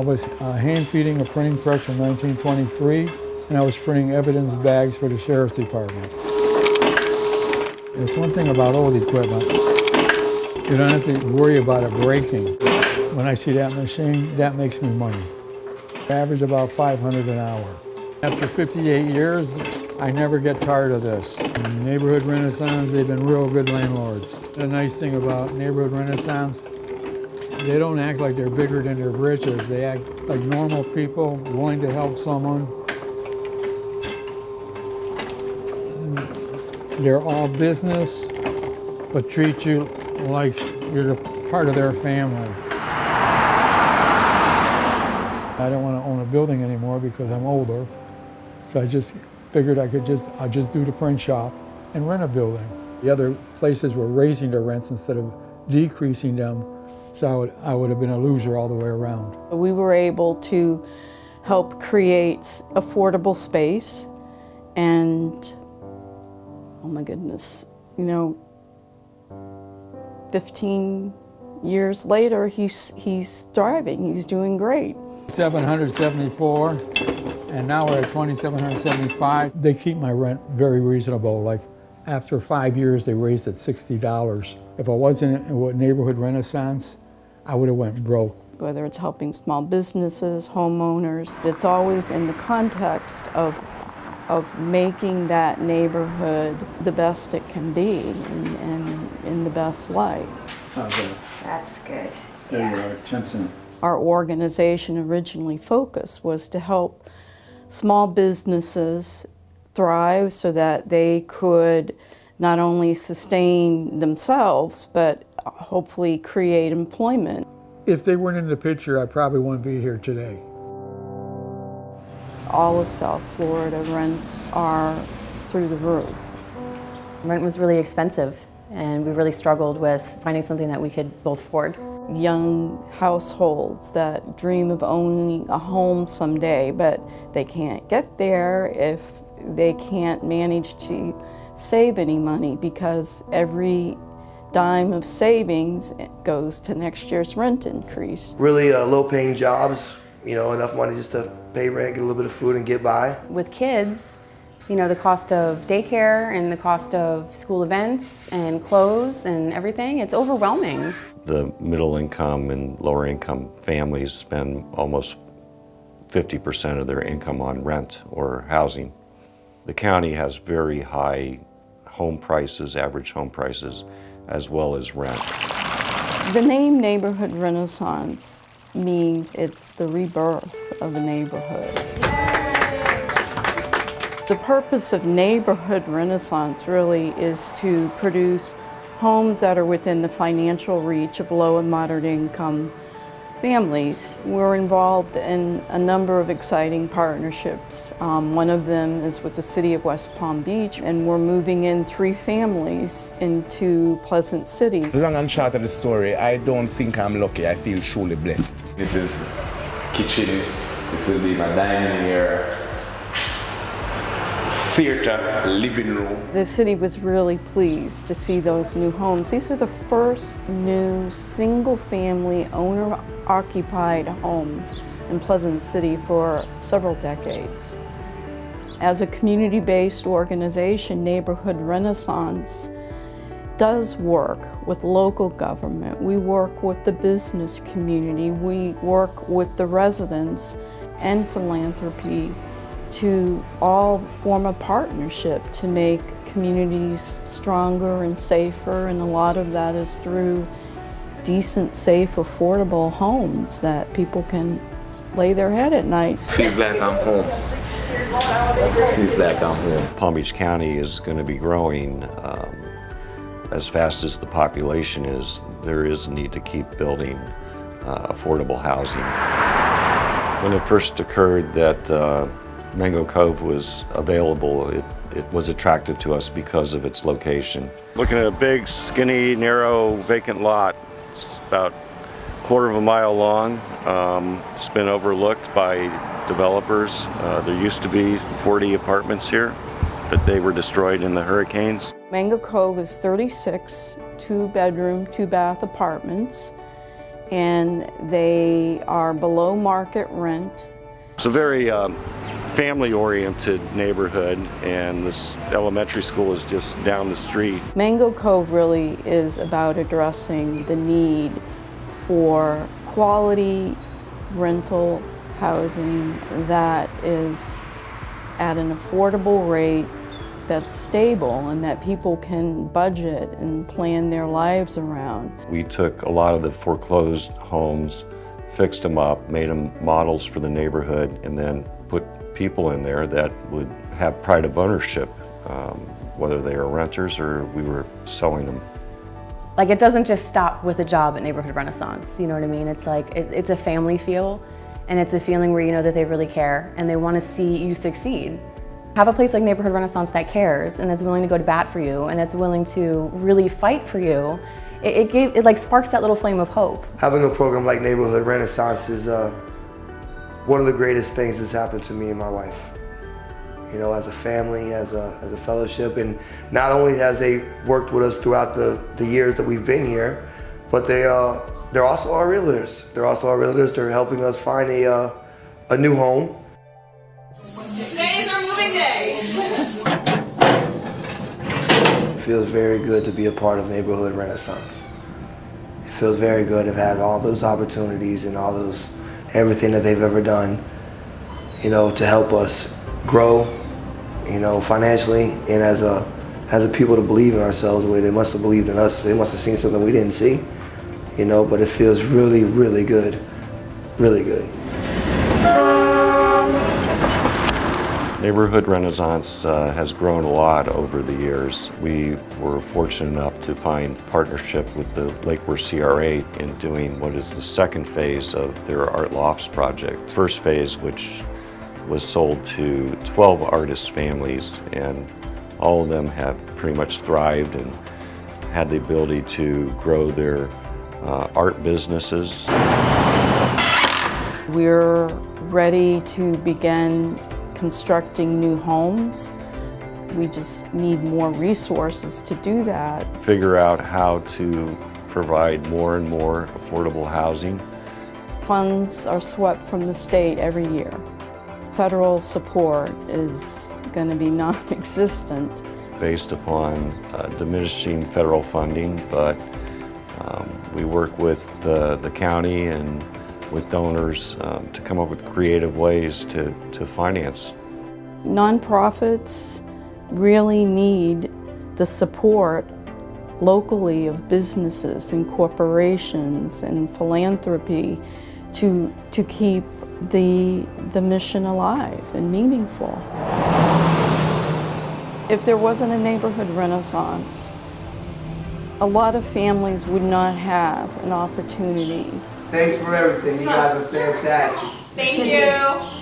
was hand feeding a printing press in 1923, and I was printing evidence bags for the Sheriff's Department. There's one thing about old equipment. You don't have to worry about it breaking. When I see that machine, that makes me money. I average about $500 an hour. After 58 years, I never get tired of this. Neighborhood Renaissance, they've been real good landlords. The nice thing about Neighborhood Renaissance, they don't act like they're bigger than their britches. They act like normal people willing to help someone. They're all business, but treat you like you're a part of their family. I don't want to own a building anymore because I'm older. So I just figured I'll just do the print shop and rent a building. The other places were raising their rents instead of decreasing them. So I would have been a loser all the way around. We were able to help create affordable space and, oh my goodness, 15 years later, he's thriving, he's doing great. 774, and now we're at 2,775. They keep my rent very reasonable. Like after 5 years, they raised it $60. If I wasn't in Neighborhood Renaissance, I would have went broke. Whether it's helping small businesses, homeowners, it's always in the context of making that neighborhood the best it can be and in the best light. That's good. Yeah. Our organization originally focused was to help small businesses thrive so that they could not only sustain themselves, but hopefully create employment. If they weren't in the picture, I probably wouldn't be here today. All of South Florida rents are through the roof. Rent was really expensive, and we really struggled with finding something that we could both afford. Young households that dream of owning a home someday, but they can't get there if they can't manage to save any money, because every dime of savings goes to next year's rent increase. Really low-paying jobs, enough money just to pay rent, get a little bit of food, and get by. With kids, the cost of daycare and the cost of school events and clothes and everything, it's overwhelming. The middle income and lower income families spend almost 50% of their income on rent or housing. The county has very high home prices, average home prices, as well as rent. The name Neighborhood Renaissance means it's the rebirth of a neighborhood. The purpose of Neighborhood Renaissance really is to produce homes that are within the financial reach of low and moderate income families. We're involved in a number of exciting partnerships. One of them is with the City of West Palm Beach, and we're moving in 3 families into Pleasant City. Long and short of the story, I don't think I'm lucky. I feel truly blessed. This is kitchen, this will be my dining area, theater, living room. The city was really pleased to see those new homes. These were the first new single-family owner-occupied homes in Pleasant City for several decades. As a community-based organization, Neighborhood Renaissance does work with local government. We work with the business community. We work with the residents and philanthropy to all form a partnership to make communities stronger and safer, and a lot of that is through decent, safe, affordable homes that people can lay their head at night. Feels like I'm home. Feels like I'm home. Palm Beach County is going to be growing as fast as the population is. There is a need to keep building affordable housing. When it first occurred that Mango Cove was available, it was attractive to us because of its location. Looking at a big, skinny, narrow, vacant lot. It's about a quarter of a mile long. It's been overlooked by developers. There used to be 40 apartments here, but they were destroyed in the hurricanes. Mango Cove is 36 2-bedroom, 2-bath apartments. and they are below market rent. It's a very family-oriented neighborhood, and this elementary school is just down the street. Mango Cove really is about addressing the need for quality rental housing that is at an affordable rate, that's stable, and that people can budget and plan their lives around. We took a lot of the foreclosed homes, fixed them up, made them models for the neighborhood, and then put people in there that would have pride of ownership, whether they are renters or we were selling them. Like, it doesn't just stop with a job at Neighborhood Renaissance, you know what I mean? It's like, it's a family feel, and it's a feeling where you know that they really care and they want to see you succeed. Have a place like Neighborhood Renaissance that cares and that's willing to go to bat for you and that's willing to really fight for you. It like sparks that little flame of hope. Having a program like Neighborhood Renaissance is one of the greatest things that's happened to me and my wife. You know, as a family, as a fellowship, and not only has they worked with us throughout the years that we've been here, but they're also our realtors. They're also our realtors. They're helping us find a new home. Today is our moving day. It feels very good to be a part of Neighborhood Renaissance. It feels very good to have had all those opportunities and everything that they've ever done, you know, to help us grow, you know, financially, and as a people to believe in ourselves the way they must have believed in us. They must have seen something we didn't see, you know, but it feels really, really good, really good. Neighborhood Renaissance has grown a lot over the years. We were fortunate enough to find partnership with the Lake Worth CRA in doing what is the second phase of their Art Lofts project. First phase, which was sold to 12 artist families, and all of them have pretty much thrived and had the ability to grow their art businesses. We're ready to begin constructing new homes. We just need more resources to do that. Figure out how to provide more and more affordable housing. Funds are swept from the state every year. Federal support is going to be non-existent. Based upon diminishing federal funding, but we work with the county and with donors to come up with creative ways to finance. Nonprofits really need the support locally of businesses and corporations and philanthropy to keep the mission alive and meaningful. If there wasn't a Neighborhood Renaissance, a lot of families would not have an opportunity. Thanks for everything. You guys are fantastic. Thank you.